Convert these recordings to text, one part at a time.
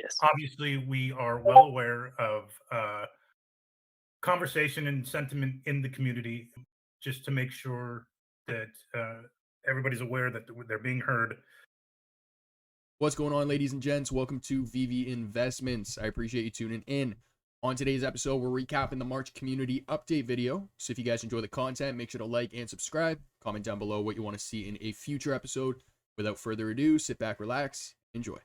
Yes. obviously we are well aware of conversation and sentiment in the community, just to make sure that everybody's aware that they're being heard. What's going on, ladies and gents? Welcome to VV Investments. I appreciate you tuning in. On today's episode, we're recapping the March community update video. So if you guys enjoy the content, make sure to like and subscribe. Comment down below what you want to see in a future episode. Without further ado, sit back, relax, enjoy.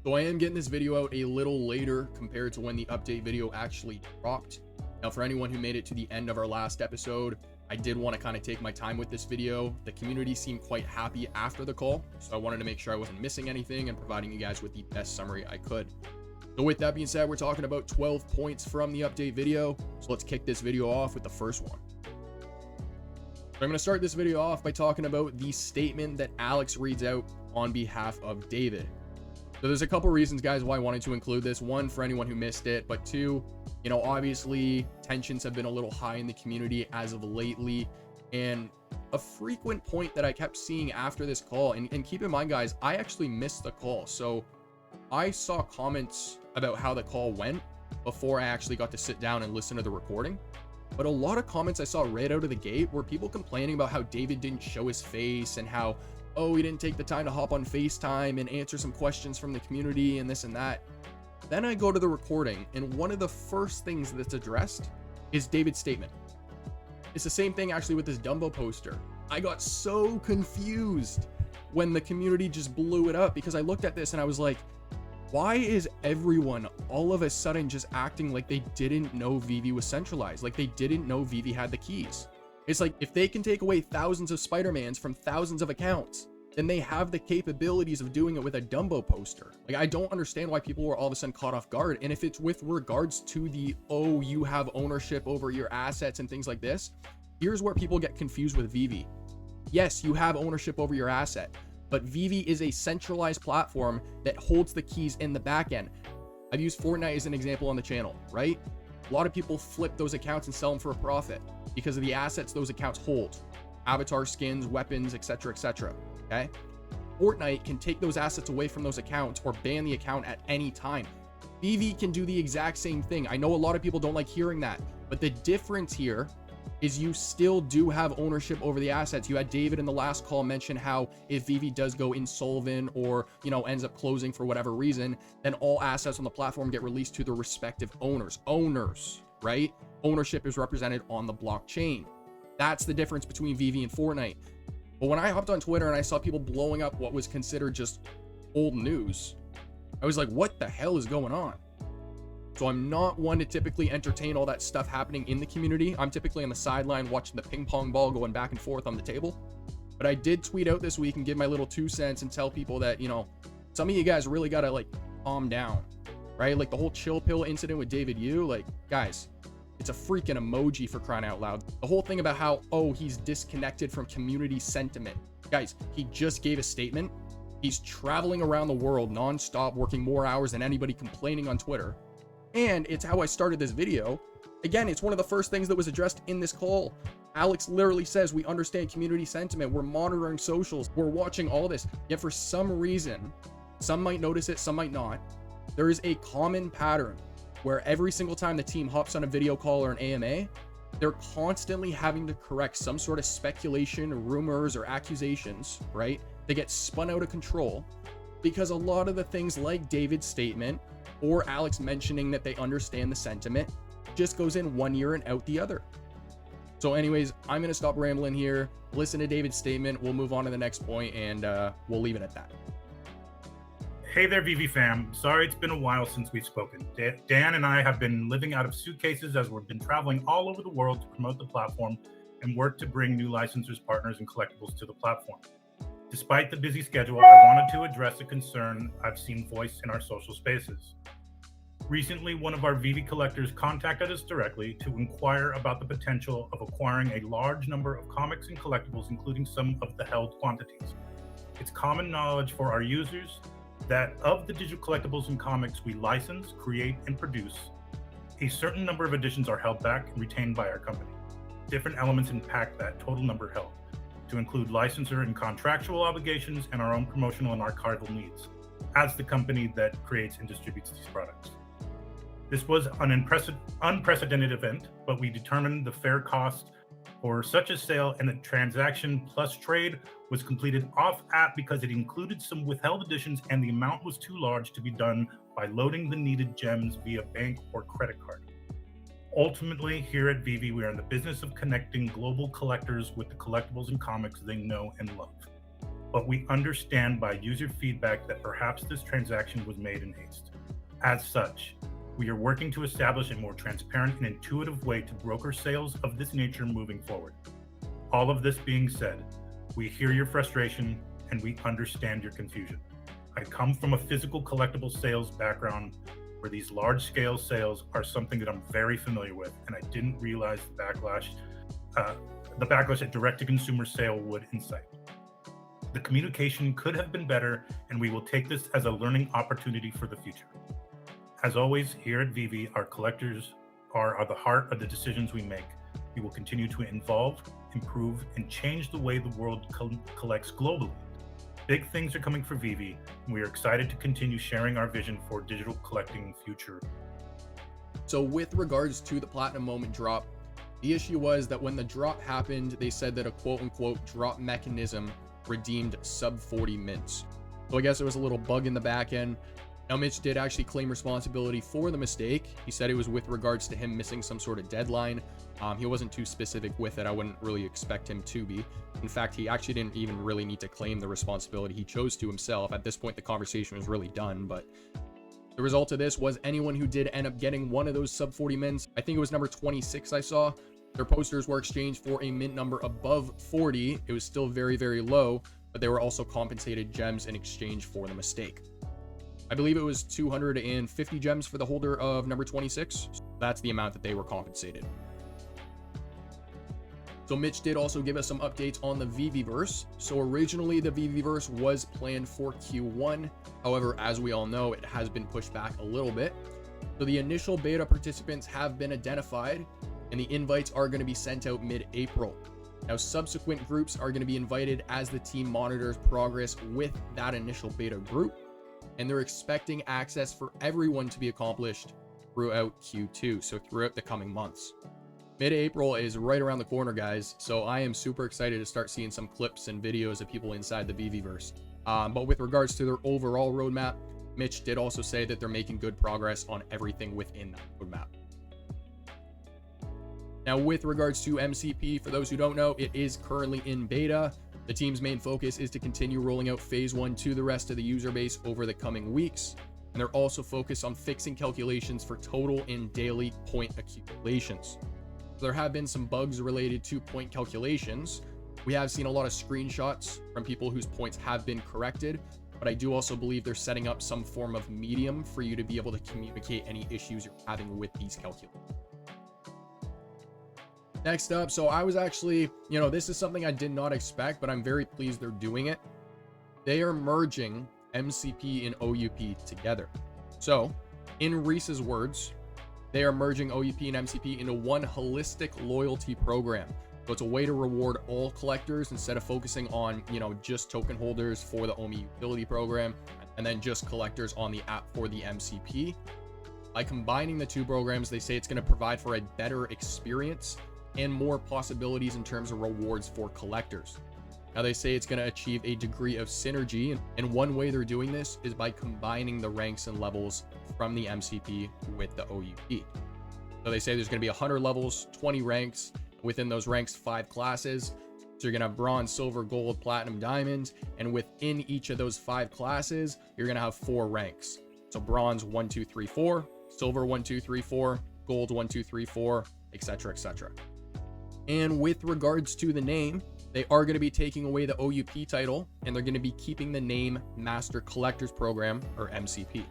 So I am getting this video out a little later compared to when the update video actually dropped. Now, for anyone who made it to the end of our last episode, I did want to kind of take my time with this video. The community seemed quite happy after the call, so I wanted to make sure I wasn't missing anything and providing you guys with the best summary I could. So with that being said, we're talking about 12 points from the update video. So let's kick this video off with the first one. So I'm going to start this video off by talking about the statement that Alex reads out on behalf of David. So there's a couple reasons, guys, why I wanted to include this. One, for anyone who missed it, but two, obviously tensions have been a little high in the community as of lately. And a frequent point that I kept seeing after this call, and keep in mind, guys, I actually missed the call. So I saw comments about how the call went before I actually got to sit down and listen to the recording. But a lot of comments I saw right out of the gate were people complaining about how David didn't show his face and how, oh, he didn't take the time to hop on FaceTime and answer some questions from the community and this and that. Then I go to the recording, and one of the first things that's addressed is David's statement. It's the same thing actually with this Dumbo poster. I got so confused when the community just blew it up because I looked at this and I was like, why is everyone all of a sudden just acting like they didn't know Veve was centralized? Like they didn't know Veve had the keys. It's like, if they can take away thousands of Spider-Mans from thousands of accounts, then they have the capabilities of doing it with a Dumbo poster. Like, I don't understand why people were all of a sudden caught off guard. And if it's with regards to the, oh, you have ownership over your assets and things like this, here's where people get confused with Veve. Yes, you have ownership over your asset, but Veve is a centralized platform that holds the keys in the back end. I've used Fortnite as an example on the channel, right? A lot of people flip those accounts and sell them for a profit because of the assets those accounts hold. Avatar skins, weapons, etc., etc. Okay? Fortnite can take those assets away from those accounts or ban the account at any time. Veve can do the exact same thing. I know a lot of people don't like hearing that, but the difference here is you still do have ownership over the assets. You had David in the last call mention how if Veve does go insolvent or, ends up closing for whatever reason, then all assets on the platform get released to the respective owners. Owners, right? Ownership is represented on the blockchain. That's the difference between Veve and Fortnite. But when I hopped on Twitter and I saw people blowing up what was considered just old news, I was like, what the hell is going on? So I'm not one to typically entertain all that stuff happening in the community. I'm typically on the sideline watching the ping pong ball going back and forth on the table. But I did tweet out this week and give my little 2 cents and tell people that, some of you guys really got to calm down, right? Like the whole chill pill incident with David Yu, guys, it's a freaking emoji for crying out loud. The whole thing about how, oh, he's disconnected from community sentiment. Guys, he just gave a statement. He's traveling around the world nonstop, working more hours than anybody complaining on Twitter. And it's how I started this video. Again, it's one of the first things that was addressed in this call. Alex literally says, we understand community sentiment. We're monitoring socials. We're watching all this. Yet for some reason, some might notice it, some might not. There is a common pattern where every single time the team hops on a video call or an AMA, they're constantly having to correct some sort of speculation, rumors, or accusations, right? They get spun out of control because a lot of the things like David's statement or Alex mentioning that they understand the sentiment just goes in one ear and out the other. So anyways, I'm going to stop rambling here, listen to David's statement, we'll move on to the next point, and we'll leave it at that. Hey there, Veve fam. Sorry it's been a while since we've spoken. Dan and I have been living out of suitcases as we've been traveling all over the world to promote the platform and work to bring new licensors, partners, and collectibles to the platform. Despite the busy schedule, I wanted to address a concern I've seen voiced in our social spaces. Recently, one of our Veve collectors contacted us directly to inquire about the potential of acquiring a large number of comics and collectibles, including some of the held quantities. It's common knowledge for our users that of the digital collectibles and comics we license, create, and produce, a certain number of editions are held back and retained by our company. Different elements impact that total number held, to include licensor and contractual obligations and our own promotional and archival needs, as the company that creates and distributes these products. This was an unprecedented event, but we determined the fair cost for such a sale, and the transaction plus trade was completed off-app because it included some withheld editions and the amount was too large to be done by loading the needed gems via bank or credit card. Ultimately, here at Veve, we are in the business of connecting global collectors with the collectibles and comics they know and love. But we understand by user feedback that perhaps this transaction was made in haste. As such, we are working to establish a more transparent and intuitive way to broker sales of this nature moving forward. All of this being said, we hear your frustration and we understand your confusion. I come from a physical collectible sales background where these large-scale sales are something that I'm very familiar with, and I didn't realize the backlash a direct-to-consumer sale would incite. The communication could have been better, and we will take this as a learning opportunity for the future. As always, here at Veve, our collectors are the heart of the decisions we make. We will continue to evolve, improve, and change the way the world collects globally. Big things are coming for Veve, and we are excited to continue sharing our vision for digital collecting future. So with regards to the Platinum Moment drop, the issue was that when the drop happened, they said that a quote-unquote drop mechanism redeemed sub 40 mints. So I guess it was a little bug in the back end. Now, Mitch did actually claim responsibility for the mistake. He said it was with regards to him missing some sort of deadline. He wasn't too specific with it. I wouldn't really expect him to be. In fact, he actually didn't even really need to claim the responsibility. He chose to himself. At this point, the conversation was really done. But the result of this was anyone who did end up getting one of those sub 40 mints, I think it was number 26 I saw, their posters were exchanged for a mint number above 40. It was still very, very low, but they were also compensated gems in exchange for the mistake. I believe it was 250 gems for the holder of number 26. That's the amount that they were compensated. So Mitch did also give us some updates on the VeVeVerse. So originally the VeVeVerse was planned for Q1. However, as we all know, it has been pushed back a little bit. So the initial beta participants have been identified and the invites are going to be sent out mid-April. Now, subsequent groups are going to be invited as the team monitors progress with that initial beta group. And they're expecting access for everyone to be accomplished throughout Q2, so throughout the coming months. Mid-April is right around the corner, guys, so I am super excited to start seeing some clips and videos of people inside the VeVeVerse. But with regards to their overall roadmap, Mitch did also say that they're making good progress on everything within that roadmap. Now, with regards to MCP, for those who don't know, it is currently in beta. The team's main focus is to continue rolling out phase 1 to the rest of the user base over the coming weeks. And they're also focused on fixing calculations for total and daily point accumulations. There have been some bugs related to point calculations. We have seen a lot of screenshots from people whose points have been corrected, but I do also believe they're setting up some form of medium for you to be able to communicate any issues you're having with these calculations. Next up, so I was actually, this is something I did not expect, but I'm very pleased they're doing it. They are merging MCP and OUP together. So, in Reese's words, they are merging OUP and MCP into one holistic loyalty program. So it's a way to reward all collectors instead of focusing on, just token holders for the OMI utility program and then just collectors on the app for the MCP. By combining the two programs, they say it's going to provide for a better experience and more possibilities in terms of rewards for collectors. Now, they say it's going to achieve a degree of synergy, and one way they're doing this is by combining the ranks and levels from the MCP with the OUP. So they say there's going to be 100 levels, 20 ranks, within those ranks 5 classes. So you're going to have bronze, silver, gold, platinum, diamond, and within each of those 5 classes, you're going to have 4 ranks. So bronze 1, 2, 3, 4, silver 1, 2, 3, 4, gold 1, 2, 3, 4, etc., etc. And with regards to the name, they are going to be taking away the OUP title, and they're going to be keeping the name Master Collectors Program, or MCP.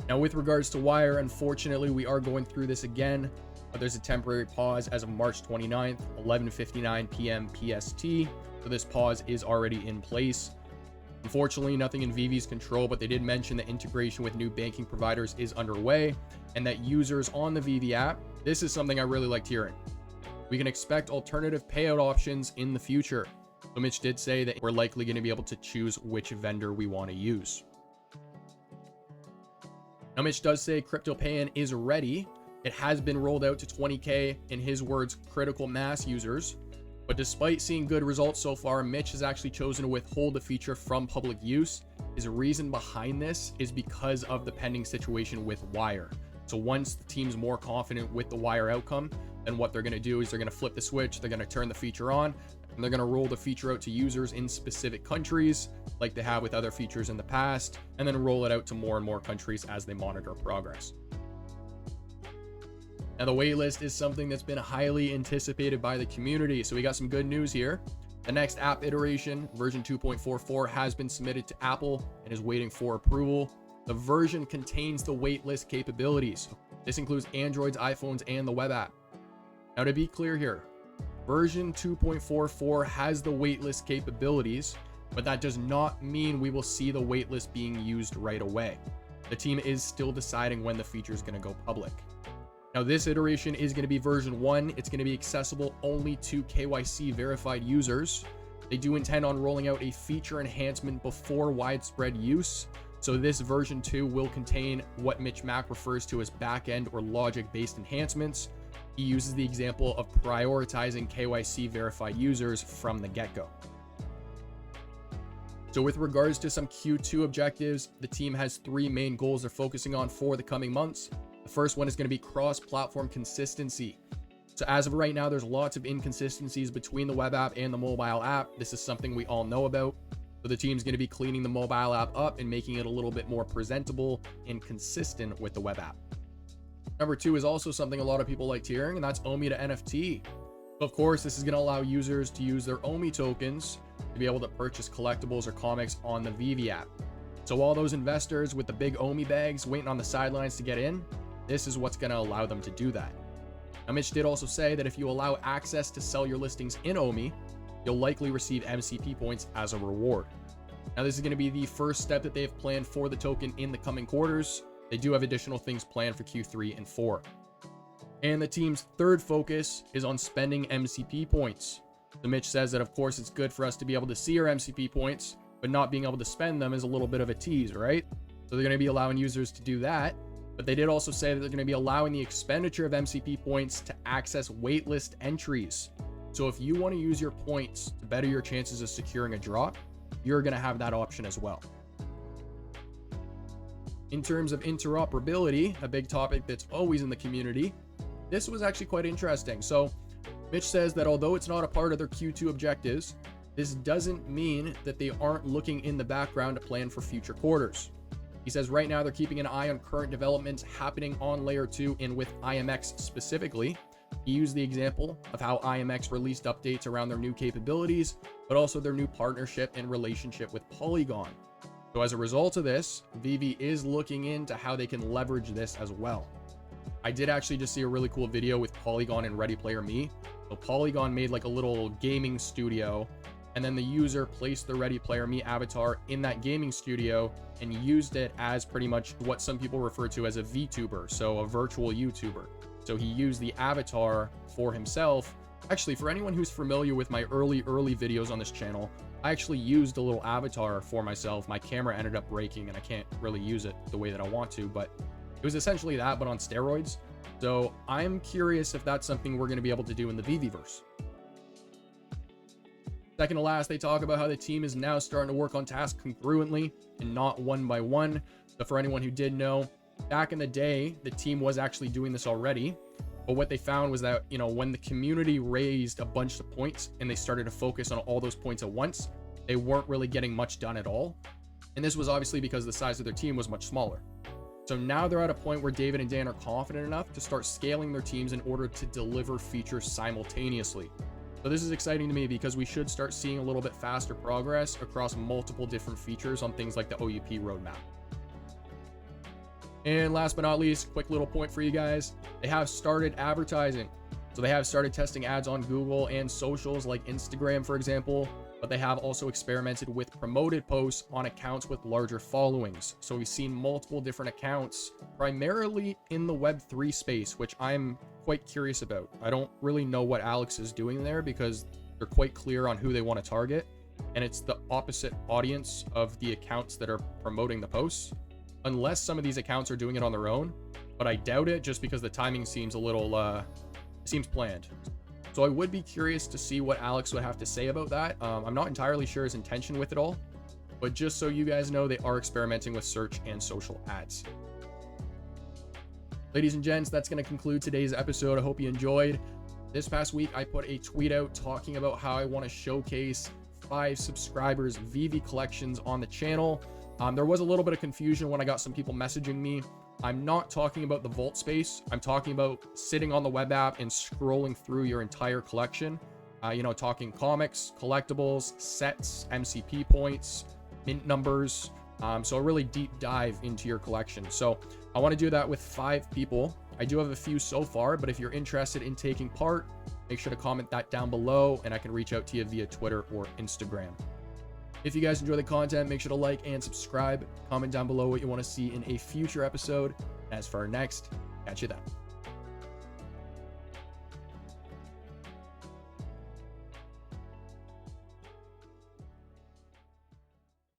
Now, with regards to Wire, unfortunately, we are going through this again, but there's a temporary pause as of March 29th, 11:59 p.m. PST. So this pause is already in place. Unfortunately, nothing in Veve's control, but they did mention that integration with new banking providers is underway and that users on the Veve app, this is something I really liked hearing. We can expect alternative payout options in the future. So Mitch did say that we're likely going to be able to choose which vendor we want to use. Now, Mitch does say crypto pay-in is ready. It has been rolled out to 20K, in his words, critical mass users. But despite seeing good results so far, Mitch has actually chosen to withhold the feature from public use. His reason behind this is because of the pending situation with Wire. So once the team's more confident with the Wire outcome, then what they're going to do is they're going to flip the switch, they're going to turn the feature on, and they're going to roll the feature out to users in specific countries like they have with other features in the past, and then roll it out to more and more countries as they monitor progress. Now, the waitlist is something that's been highly anticipated by the community, so we got some good news here. The next app iteration, version 2.44, has been submitted to Apple and is waiting for approval. The version contains the waitlist capabilities. This includes Androids, iPhones, and the web app. Now, to be clear here, version 2.44 has the waitlist capabilities, but that does not mean we will see the waitlist being used right away. The team is still deciding when the feature is going to go public. Now, this iteration is going to be version 1. It's going to be accessible only to KYC verified users. They do intend on rolling out a feature enhancement before widespread use. So this version 2 will contain what Mitch Mack refers to as backend or logic-based enhancements. He uses the example of prioritizing KYC verified users from the get-go. So with regards to some Q2 objectives, the team has 3 main goals they're focusing on for the coming months. The first one is going to be cross-platform consistency. So as of right now, there's lots of inconsistencies between the web app and the mobile app. This is something we all know about. So the team's going to be cleaning the mobile app up and making it a little bit more presentable and consistent with the web app. Number 2 is also something a lot of people liked hearing, and that's OMI to NFT. So of course, this is going to allow users to use their OMI tokens to be able to purchase collectibles or comics on the Veve app. So all those investors with the big OMI bags waiting on the sidelines to get in, this is what's going to allow them to do that. Now, Mitch did also say that if you allow access to sell your listings in OMI, you'll likely receive MCP points as a reward. Now, this is going to be the first step that they have planned for the token in the coming quarters. They do have additional things planned for Q3 and 4. And the team's third focus is on spending MCP points. So Mitch says that, of course, it's good for us to be able to see our MCP points, but not being able to spend them is a little bit of a tease, right? So they're going to be allowing users to do that. But they did also say that they're going to be allowing the expenditure of MCP points to access waitlist entries. So if you want to use your points to better your chances of securing a drop, you're going to have that option as well. In terms of interoperability, a big topic that's always in the community, this was actually quite interesting. So Mitch says that although it's not a part of their Q2 objectives, this doesn't mean that they aren't looking in the background to plan for future quarters. He says right now they're keeping an eye on current developments happening on layer 2 and with IMX specifically. He used the example of how IMX released updates around their new capabilities, but also their new partnership and relationship with Polygon. So as a result of this, Veve is looking into how they can leverage this as well. I did actually just see a really cool video with Polygon and Ready Player Me. So Polygon made like a little gaming studio, and then the user placed the Ready Player Me avatar in that gaming studio and used it as pretty much what some people refer to as a VTuber, so a virtual YouTuber. So he used the avatar for himself. Actually, for anyone who's familiar with my early videos on this channel, I actually used a little avatar for myself. My camera ended up breaking and I can't really use it the way that I want to, but it was essentially that, but on steroids. So I'm curious if that's something we're going to be able to do in the VeVeVerse. Second to last, they talk about how the team is now starting to work on tasks congruently and not one by one. So for anyone who did know, back in the day, the team was actually doing this already. But what they found was that, when the community raised a bunch of points and they started to focus on all those points at once, they weren't really getting much done at all. And this was obviously because the size of their team was much smaller. So now they're at a point where David and Dan are confident enough to start scaling their teams in order to deliver features simultaneously. So this is exciting to me because we should start seeing a little bit faster progress across multiple different features on things like the OUP roadmap. And last but not least, quick little point for you guys. They have started advertising. So they have started testing ads on Google and socials like Instagram, for example, but they have also experimented with promoted posts on accounts with larger followings. So we've seen multiple different accounts, primarily in the Web3 space, which I'm quite curious about. I don't really know what Alex is doing there because they're quite clear on who they want to target. And it's the opposite audience of the accounts that are promoting the posts, unless some of these accounts are doing it on their own, but I doubt it just because the timing seems a little, seems planned. So I would be curious to see what Alex would have to say about that. I'm not entirely sure his intention with it all, but just so you guys know, they are experimenting with search and social ads. Ladies and gents, that's going to conclude today's episode. I hope you enjoyed. This past week, I put a tweet out talking about how I want to showcase 5 subscribers' Veve collections on the channel. There was a little bit of confusion when I got some people messaging me. I'm not talking about the vault space. I'm talking about sitting on the web app and scrolling through your entire collection. Talking comics, collectibles, sets, MCP points, mint numbers. So a really deep dive into your collection. So I want to do that with 5 people. I do have a few so far, but if you're interested in taking part, make sure to comment that down below and I can reach out to you via Twitter or Instagram. If you guys enjoy the content, make sure to like and subscribe. Comment down below what you want to see in a future episode. As for our next, catch you then.